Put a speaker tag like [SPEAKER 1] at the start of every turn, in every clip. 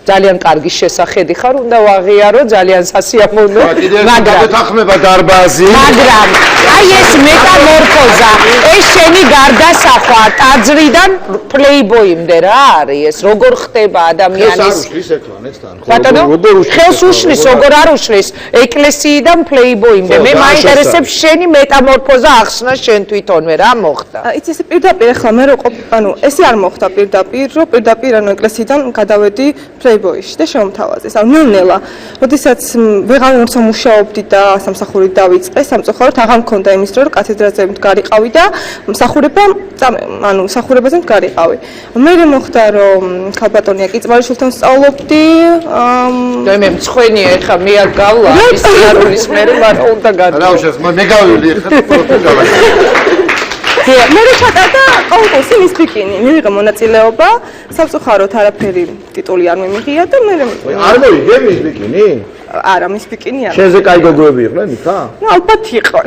[SPEAKER 1] ძალიან კარგი შესახედი ხარ, უნდა ვაღიარო, ძალიან სასიამოვნო.
[SPEAKER 2] მაგრამ გეთახმება დარბაზი.
[SPEAKER 1] მაგრამ აი ეს მეტამორფოზა, ეს შენი გარდასახვა ტაძრიდან პლეიბოიმდე რა არის ეს? როგორ ხდება ადამიანის? ბატონო, ხელს უშლის, როგორ არ უშლის? ეკლესიიდან პლეიბოიმდე. მე მაინტერესებს შენი მეტამორფოზა ახსნა შენ თვითონვე რა მოხდა?
[SPEAKER 3] იცი ეს პირდაპირ ახლა მე რო ანუ ესე არ მოხდა პირდაპირ, რომ პირდაპირ ანუ ეკლესიიდან გადავედი პლეიბოიში და შემოთავაზეს. ანუ ნელ-ნელა, როდესაც ვეღარ მუშაობდი და სამსახური დავიწყე, სამწუხაროდ აღარ მქონდა იმის დრო, რომ კათედრაზე მდგარიყავი და მსახურება, ანუ მსახურებაზე მდგარიყავი. მე მოხდა რომ ქალბატონია კიწმარიშვილთან სწავლობდი.
[SPEAKER 1] და მე მწხვენია ეხა მე აქ გავლა ის სიარულის მე რა უნდა გადა.
[SPEAKER 2] რა უშავს, მე გავივლი ეხა პროფესორად.
[SPEAKER 3] მე ჩატარდა კონკურსი მის ბიკინი, მივიღე მონაწილეობა, სამწუხაროდ არაფერი ტიტული არ მიმიღია და მე
[SPEAKER 2] არ მოიგე მის ბიკინი?
[SPEAKER 3] არა, მის ბიკინი არა.
[SPEAKER 2] შენზე კაი გოგოები იყვნენ იქა?
[SPEAKER 3] ნუ ალბათ იყო.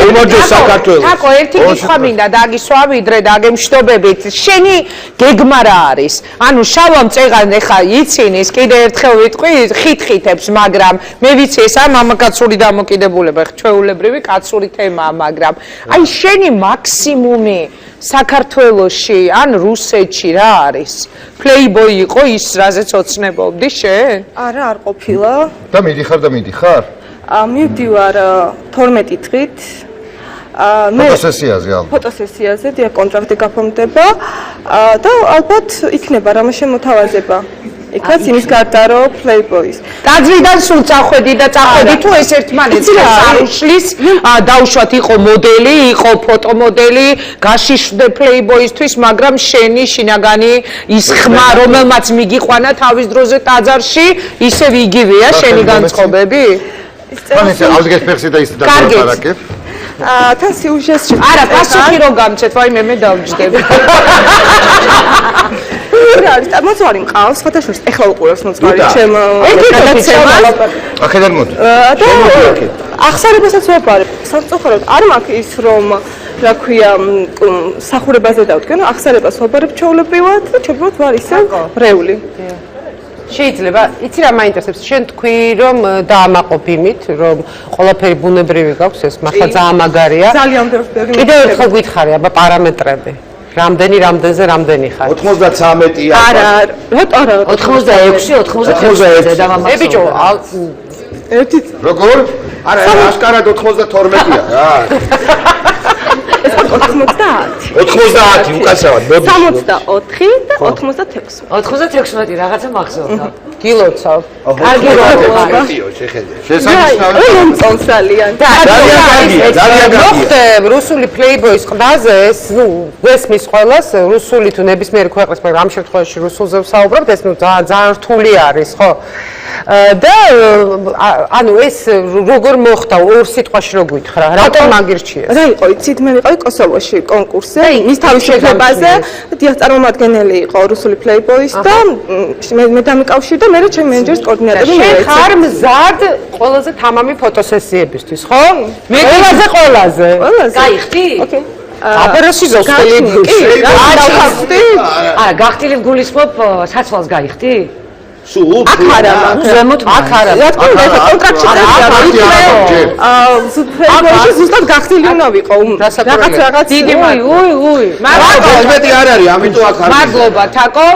[SPEAKER 2] აუმოძე საქართველოს.
[SPEAKER 1] თაკო ერთი კითხვა მინდა დაგისვა ვიდრე დაგემშტობებით. შენი გეგმა რა არის? ანუ შავამ წეღან ეხა იცინის, კიდე ერთხელ ვიტყვი, ხითხითებს, მაგრამ მე ვიცი ეს არ მამაკაცური დამოკიდებულება, ჩვეულებრივი კაცური თემაა, მაგრამ აი შენი მაქსიმუმი საქართველოში ან რუსეთში რა არის? პლეიბოი იყო ის, რაზეც ოცნებობდი შენ?
[SPEAKER 3] არა, არ ყოფილა.
[SPEAKER 2] და მიდიხარ?
[SPEAKER 3] მივდივარ 12 დღით. მე
[SPEAKER 2] ფოტოსესიაზე ალბათ.
[SPEAKER 3] ფოტოსესიაზე დია კონტრაქტი გაფორმდება და ალბათ იქნება რამე შემოთავაზება. იქაც იმის გარდა რომ პლეიბოის.
[SPEAKER 1] ტაძრიდან სულ წახვედი და წახვედი თუ ეს ერთმანეთს არ უშლის, დაუშვათ იყო მოდელი, იყო ფოტომოდელი, გაშიშვდე პლეიბოისთვის, მაგრამ შენი შინაგანი ის ხმა, რომელმაც მიგიყვანა თავის დროზე ტაძარში, ისევ იგივეა შენი განწყობები?
[SPEAKER 2] თან ეს ავდგეს და ის დაგარაკებ.
[SPEAKER 3] თან სიუჟეტში
[SPEAKER 1] არა, პასუხი რო გამცეთ, ვაიმე მე დავჯდები.
[SPEAKER 3] რა არის? მოძღვარი მყავს, ხოთაშორს ეხლა უყურებს მოძღვარი ჩემ გადაცემას.
[SPEAKER 2] ახედარ მოდი.
[SPEAKER 3] და ახსარებასაც ვაბარებ. სამწუხაროდ არ მაქვს ის რომ რა ქვია სახურებაზე დავდგენ, ახსარებას ვაბარებ ჩაოლებრივად და ჩებრივად ვარ ისე რეული.
[SPEAKER 4] შეიძლება, იცი რა მაინტერესებს, შენ თქვი რომ დაამაყობ იმით, რომ ყველაფერი ბუნებრივი გაქვს, ეს მართლა ძალიან მაგარია.
[SPEAKER 3] ძალიან ბევრი.
[SPEAKER 4] კიდევ ერთხელ გითხარი, აბა პარამეტრები. რამდენზე რამდენი ხარ?
[SPEAKER 2] 93-ია.
[SPEAKER 3] არა, არა.
[SPEAKER 4] 86, 86 და მამაკაცო. ბიჭო,
[SPEAKER 3] ერთი
[SPEAKER 2] როგორ? არა, აშკარად 92-ია რა.
[SPEAKER 3] 90.
[SPEAKER 2] 90 უკაცრავად, მოდი.
[SPEAKER 3] 64 და 86.
[SPEAKER 4] 96 რაღაცა მახსოვდა.
[SPEAKER 1] გილოცავ.
[SPEAKER 3] კარგი როა.
[SPEAKER 2] შესაძლოა.
[SPEAKER 3] მომწონსალიან.
[SPEAKER 2] ძალიან
[SPEAKER 4] მოხდე რუსული პლეიბოის ყდაზე ეს, ნუ, ვესმის ყველას რუსული თუ ნებისმიერი ქვეყნის, მაგრამ ამ შემთხვევაში რუსულზე ვსაუბრობთ, ეს ნუ ძალიან რთული არის, ხო? და ანუ ეს როგორ მოხდა ორ სიტყვაში რო გითხრა, რატომ მაგირჩიეს?
[SPEAKER 3] რა იყო, იცით, მე ვიყავი კოსოვოში კონკურსზე, მის თავისუფლებაზე, დიახ, წარმომადგენელი იყო რუსული პლეიბოის და მე დამიკავშირე და მე ჩემი მენეჯერის კოორდინატორი
[SPEAKER 4] შენ ხარ მზად ყველაზე თამამი ფოტოსესიებისთვის, ხო? მე ყველაზე. გაიხდი?
[SPEAKER 3] ოკეი.
[SPEAKER 4] აპერაში ზოსტელი.
[SPEAKER 3] არა,
[SPEAKER 4] გახტილი გულისხმობ საცვალს გაიხდი?
[SPEAKER 2] სულ
[SPEAKER 4] აქ არა, ზემოთ აქ არა.
[SPEAKER 3] რა თქმა უნდა, კონტრაქტში ზუსტად გახსილი უნდა ვიყო. რაღაც
[SPEAKER 1] დიდი უი.
[SPEAKER 2] მაგრამ მეტი არ არის, ამიტომ აქ არის.
[SPEAKER 1] მადლობა, თაკო.